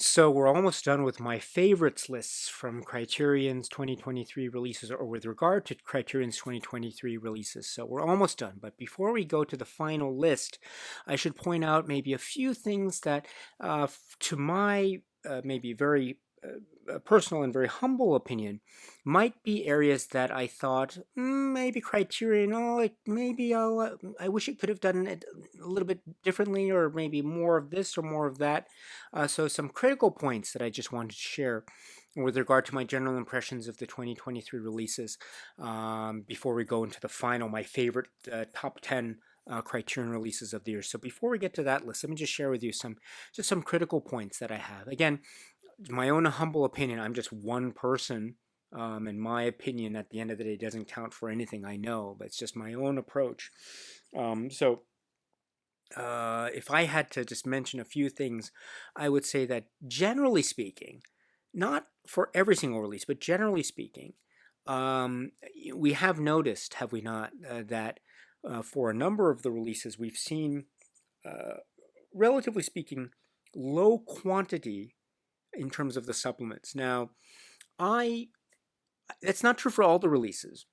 So we're almost done with my favorites lists from Criterion's 2023 releases, or with regard to Criterion's 2023 releases. So we're almost done. But before we go to the final list, I should point out maybe a few things that, to my maybe very personal and very humble opinion, might be areas that I thought maybe Criterion, maybe I wish it could have done it a little bit differently, or maybe more of this or more of that. So some critical points that I just wanted to share with regard to my general impressions of the 2023 releases, before we go into the final, my favorite top 10 Criterion releases of the year. So before we get to that list, let me just share with you some critical points that I have. Again, my own humble opinion. I'm just one person, and my opinion at the end of the day doesn't count for anything I know, but it's just my own approach. So if I had to just mention a few things, I would say that generally speaking, not for every single release, but generally speaking, um, we have noticed, have we not, that for a number of the releases we've seen, uh, relatively speaking, low quantity in terms of the supplements. Now, I that's not true for all the releases,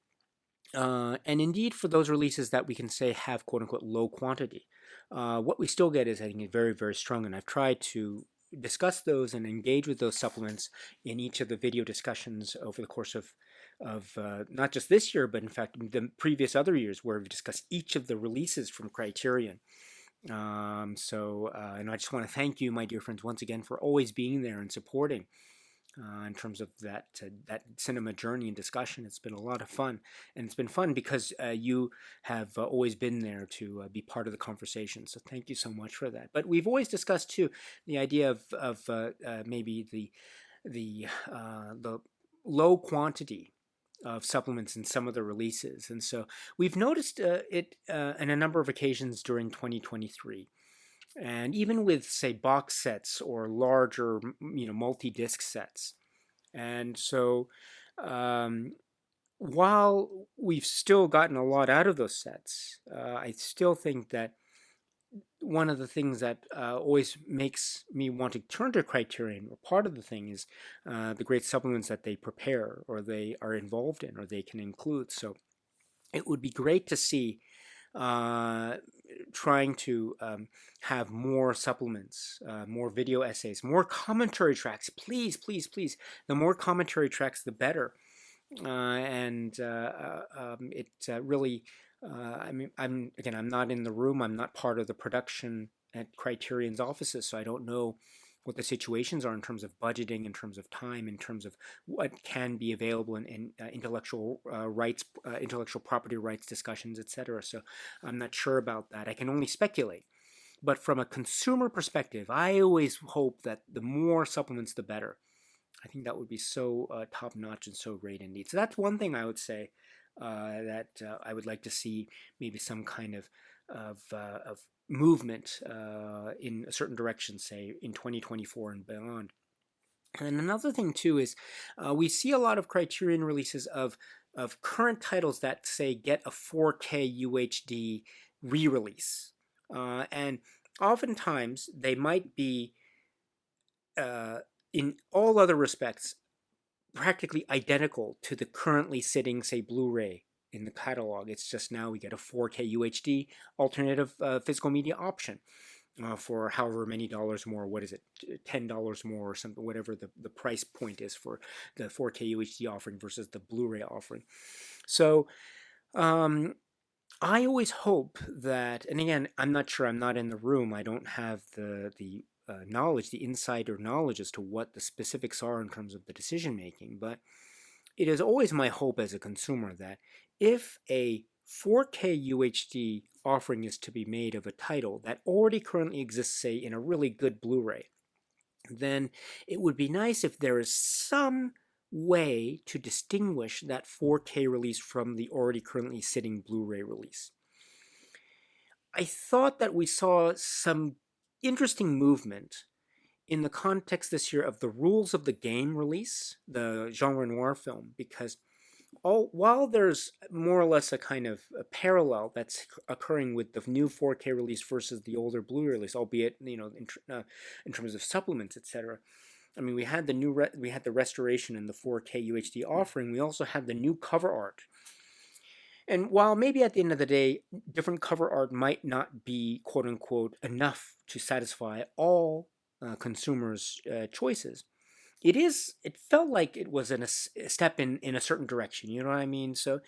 and indeed for those releases that we can say have quote unquote low quantity. What we still get is, I think, very, very strong, and I've tried to discuss those and engage with those supplements in each of the video discussions over the course of not just this year, but in fact the previous other years, where we've discussed each of the releases from Criterion. And I just want to thank you, my dear friends, once again for always being there and supporting, in terms of that cinema journey and discussion. It's been a lot of fun, and it's been fun because you have always been there to be part of the conversation. So thank you so much for that. But we've always discussed too the idea of maybe the low quantity of supplements in some of the releases, and so we've noticed it on a number of occasions during 2023. And even with, say, box sets or larger, multi-disc sets. And so, um, while we've still gotten a lot out of those sets, I still think that one of the things that always makes me want to turn to Criterion, or part of the thing, is the great supplements that they prepare, or they are involved in, or they can include. So it would be great to see uh, trying to have more supplements, more video essays, more commentary tracks. Please, please, please. The more commentary tracks, the better. It really, I mean, I'm not in the room. I'm not part of the production at Criterion's offices, so I don't know what the situations are in terms of budgeting, in terms of time, in terms of what can be available in intellectual rights, intellectual property rights discussions, etc. So I'm not sure about that. I can only speculate. But from a consumer perspective, I always hope that the more supplements, the better. I think that would be so top notch and so great indeed. So that's one thing I would say, that I would like to see, maybe some kind of movement in a certain direction, say in 2024 and beyond. And another thing too is, we see a lot of Criterion releases of current titles that, say, get a 4K UHD re-release, and oftentimes they might be, uh, in all other respects, practically identical to the currently sitting, say, Blu-ray in the catalog. It's just now we get a 4K UHD alternative physical media option, for however many dollars more. What is it, $10 more or something, whatever the price point is for the 4K UHD offering versus the Blu-ray offering. So um, I always hope that, and again, I'm not sure, I'm not in the room, I don't have the knowledge, the insider knowledge as to what the specifics are in terms of the decision making, but it is always my hope as a consumer that if a 4K UHD offering is to be made of a title that already currently exists, say, in a really good Blu-ray, then it would be nice if there is some way to distinguish that 4K release from the already currently sitting Blu-ray release. I thought that we saw some interesting movement in the context this year of the Rules of the Game release, the genre noir film, because while there's more or less a kind of a parallel that's occurring with the new 4K release versus the older Blu-ray release, albeit in terms of supplements, etc. I mean, we had the restoration in the 4K UHD offering. We also had the new cover art. And while maybe at the end of the day, different cover art might not be quote unquote enough to satisfy all consumers' choices, it felt like it was a step in a certain direction. You know what I mean? So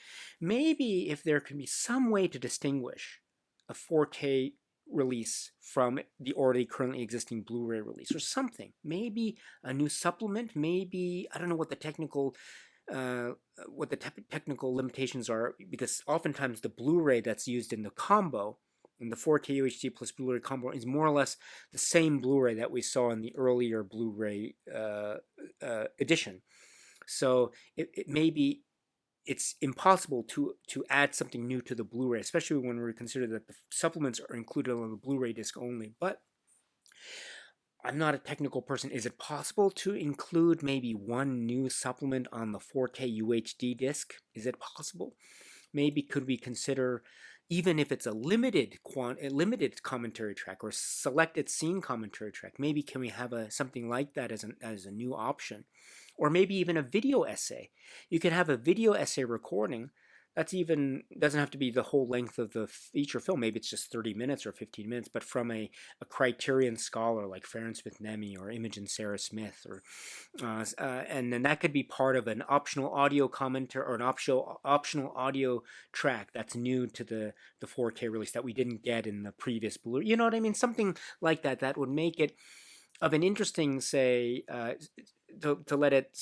maybe if there can be some way to distinguish a 4K release from the already currently existing Blu-ray release or something, maybe a new supplement, maybe I don't know uh, what the technical limitations are, because oftentimes the Blu-ray that's used in the combo, in the 4K UHD plus Blu-ray combo, is more or less the same Blu-ray that we saw in the earlier Blu-ray edition. So it may be it's impossible to add something new to the Blu-ray, especially when we consider that the supplements are included on the Blu-ray disc only. But I'm not a technical person. Is it possible to include maybe one new supplement on the 4K UHD disc? Is it possible? Maybe could we consider, even if it's a limited commentary track or selected scene commentary track, maybe can we have something like that as a new option? Or maybe even a video essay. You can have a video essay recording that's even doesn't have to be the whole length of the feature film. Maybe it's just 30 minutes or 15 minutes, but from a Criterion scholar like Farron Smith Nemi or Imogen Sarah Smith, and then that could be part of an optional audio commentary or an optional audio track that's new to the 4K release that we didn't get in the previous Blu-ray. You know what I mean? Something like that that would make it of an interesting, say, to let it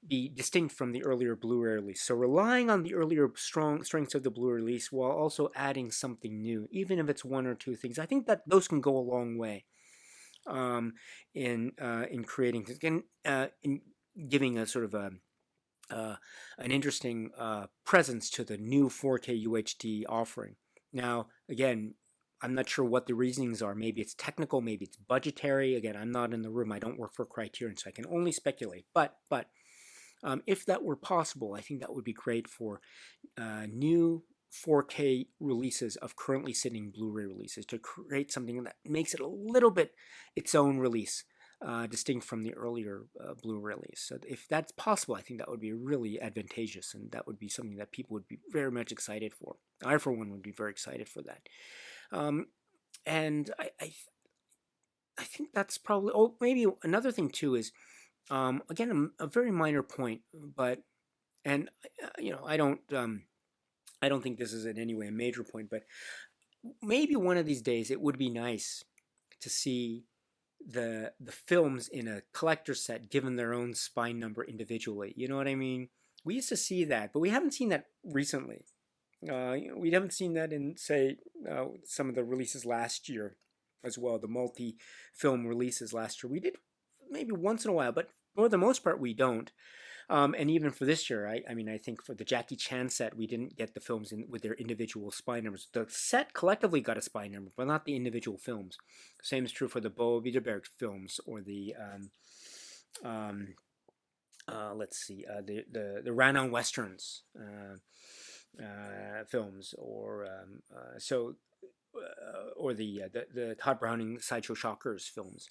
be distinct from the earlier Blu-ray release. So relying on the earlier strong strengths of the Blu-ray release while also adding something new, even if it's one or two things. I think that those can go a long way in creating in giving a sort of an interesting presence to the new 4K UHD offering. Now, again, I'm not sure what the reasonings are. Maybe it's technical, maybe it's budgetary. Again, I'm not in the room. I don't work for Criterion, so I can only speculate. But if that were possible, I think that would be great for new 4K releases of currently sitting Blu-ray releases, to create something that makes it a little bit its own release, distinct from the earlier Blu-ray release. So if that's possible, I think that would be really advantageous, and that would be something that people would be very much excited for. I, for one, would be very excited for that. And I think that's probably. Oh, maybe another thing too is, again, a very minor point, but and I don't think this is in any way a major point, but maybe one of these days it would be nice to see the films in a collector set given their own spine number individually. You know what I mean? We used to see that, but we haven't seen that recently. We haven't seen that in, say, some of the releases last year as well, the multi-film releases last year. We did maybe once in a while, but for the most part, we don't. And even for this year, I mean, I think for the Jackie Chan set, we didn't get the films with their individual spine numbers. The set collectively got a spine number, but not the individual films. Same is true for the Bo Widerberg films or the let's see, the Ranon Westerns films, or the Todd Browning Sideshow Shockers films.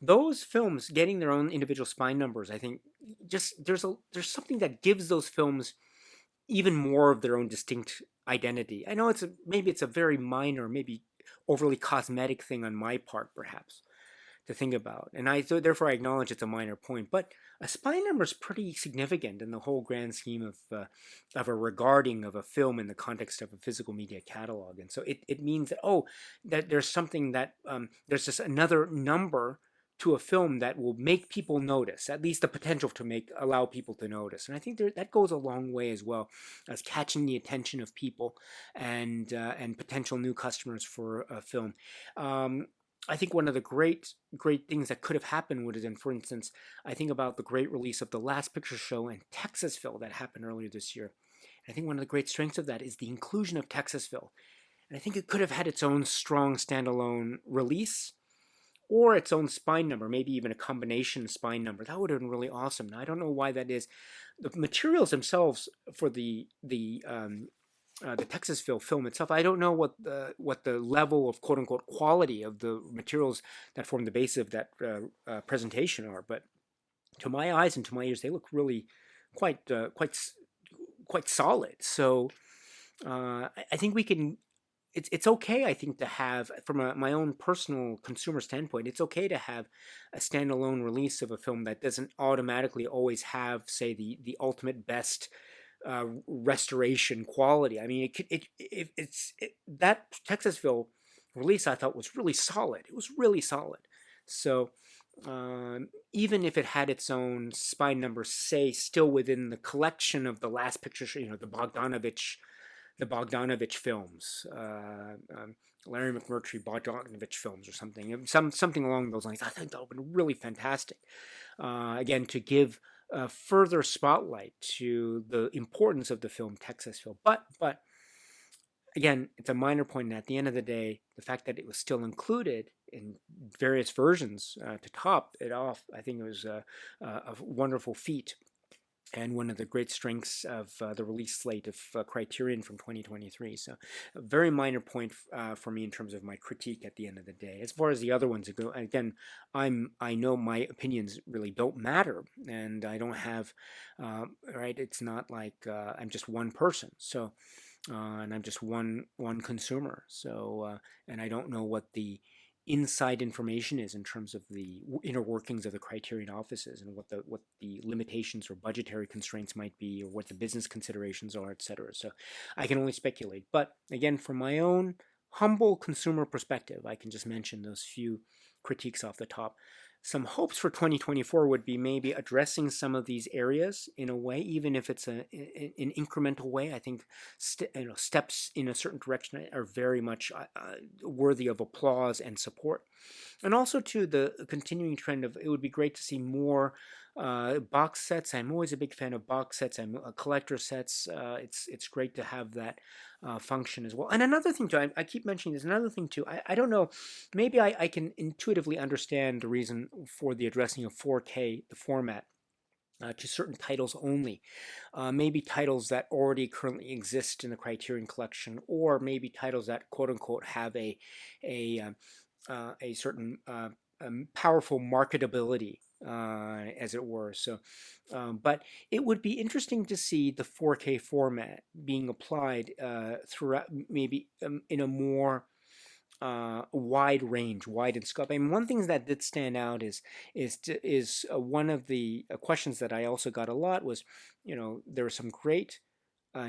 Those films getting their own individual spine numbers, I think, just there's something that gives those films even more of their own distinct identity. I know maybe it's a very minor, maybe overly cosmetic thing on my part, perhaps, to think about, and therefore I acknowledge it's a minor point, but a spine number is pretty significant in the whole grand scheme of a regarding of a film in the context of a physical media catalog. And so it means that that there's something that there's just another number to a film that will make people notice, at least the potential to allow people to notice. And I think that goes a long way as well as catching the attention of people and potential new customers for a film. I think one of the great things that could have happened would have been, for instance, I think about the great release of The Last Picture Show and Texasville that happened earlier this year. And I think one of the great strengths of that is the inclusion of Texasville. And I think it could have had its own strong standalone release, or its own spine number, maybe even a combination spine number. That would have been really awesome. Now, I don't know why that is. The materials themselves for the Texasville film itself, I don't know what the level of quote unquote quality of the materials that form the basis of that presentation are, but to my eyes and to my ears, they look really quite quite solid. So I think we can. It's okay, I think, to have, from my own personal consumer standpoint, it's okay to have a standalone release of a film that doesn't automatically always have, say, the ultimate best restoration quality. I mean, that Texasville release I thought was really solid. It was really solid. So even if it had its own spine number, say, still within the collection of the last picture, the Bogdanovich films, Larry McMurtry Bogdanovich films, or something along those lines. I think that would have been really fantastic. Again, to give further spotlight to the importance of the film Texasville. But again, it's a minor point. And at the end of the day, the fact that it was still included in various versions to top it off, I think it was a wonderful feat and one of the great strengths of the release slate of Criterion from 2023. So a very minor point for me in terms of my critique at the end of the day. As far as the other ones go, again, I know my opinions really don't matter, and I don't have right. It's not like I'm just one person. So and I'm just one consumer. So and I don't know what the inside information is in terms of the inner workings of the Criterion offices and what the limitations or budgetary constraints might be, or what the business considerations are, etc. So I can only speculate. But again, from my own humble consumer perspective, I can just mention those few critiques off the top. Some hopes for 2024 would be maybe addressing some of these areas in a way, even if it's an incremental way. I think steps in a certain direction are very much worthy of applause and support. And also to the continuing trend of, it would be great to see more box sets. I'm always a big fan of box sets. I'm a collector sets. It's great to have that function as well. And another thing too, I keep mentioning this. Another thing too, I don't know. Maybe I can intuitively understand the reason for the addressing of 4K, the format. To certain titles only, maybe titles that already currently exist in the Criterion collection, or maybe titles that quote unquote have a certain powerful marketability, as it were. So, but it would be interesting to see the 4K format being applied throughout, maybe in a more wide range, wide in scope. I mean, one thing that did stand out is one of the questions that I also got a lot was, there were some great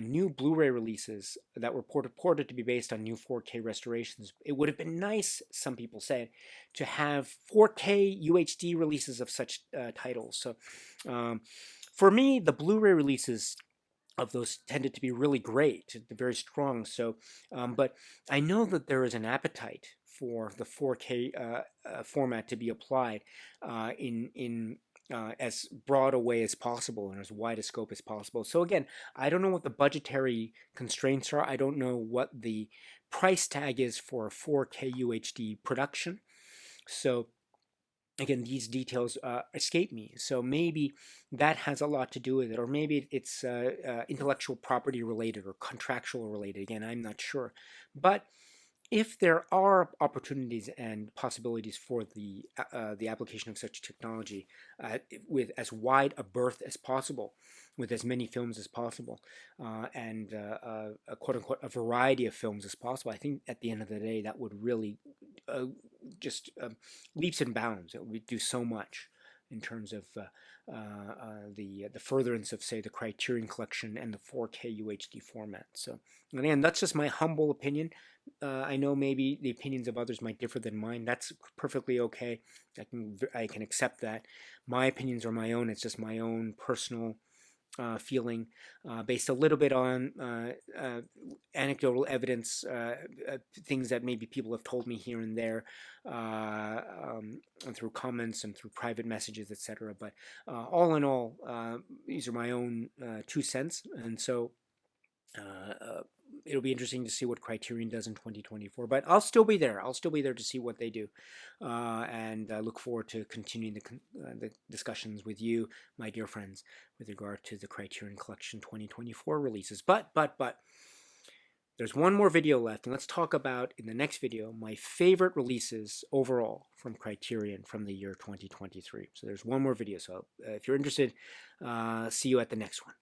new Blu-ray releases that were purported to be based on new 4K restorations. It would have been nice, some people said, to have 4K UHD releases of such titles. So for me, the Blu-ray releases of those tended to be really great, very strong. So, but I know that there is an appetite for the 4K format to be applied in as broad a way as possible and as wide a scope as possible. So again, I don't know what the budgetary constraints are. I don't know what the price tag is for a 4K UHD production. So again, these details escape me. So maybe that has a lot to do with it, or maybe it's intellectual property related or contractual related. Again, I'm not sure. But if there are opportunities and possibilities for the application of such technology with as wide a berth as possible, with as many films as possible, and a quote unquote a variety of films as possible, I think at the end of the day that would really just leaps and bounds. It would do so much in terms of the furtherance of, say, the Criterion collection and the 4K UHD format. So again, that's just my humble opinion. I know maybe the opinions of others might differ than mine. That's perfectly okay. I can accept that. My opinions are my own. It's just my own personal feeling, based a little bit on anecdotal evidence, things that maybe people have told me here and there, and through comments and through private messages, etc. But all in all, these are my own 2 cents, and so it'll be interesting to see what Criterion does in 2024. But I'll still be there. I'll still be there to see what they do, and I look forward to continuing the discussions with you, my dear friends, with regard to the Criterion Collection 2024 releases. But there's one more video left, and let's talk about, in the next video, my favorite releases overall from Criterion from the year 2023. So there's one more video. So if you're interested, see you at the next one.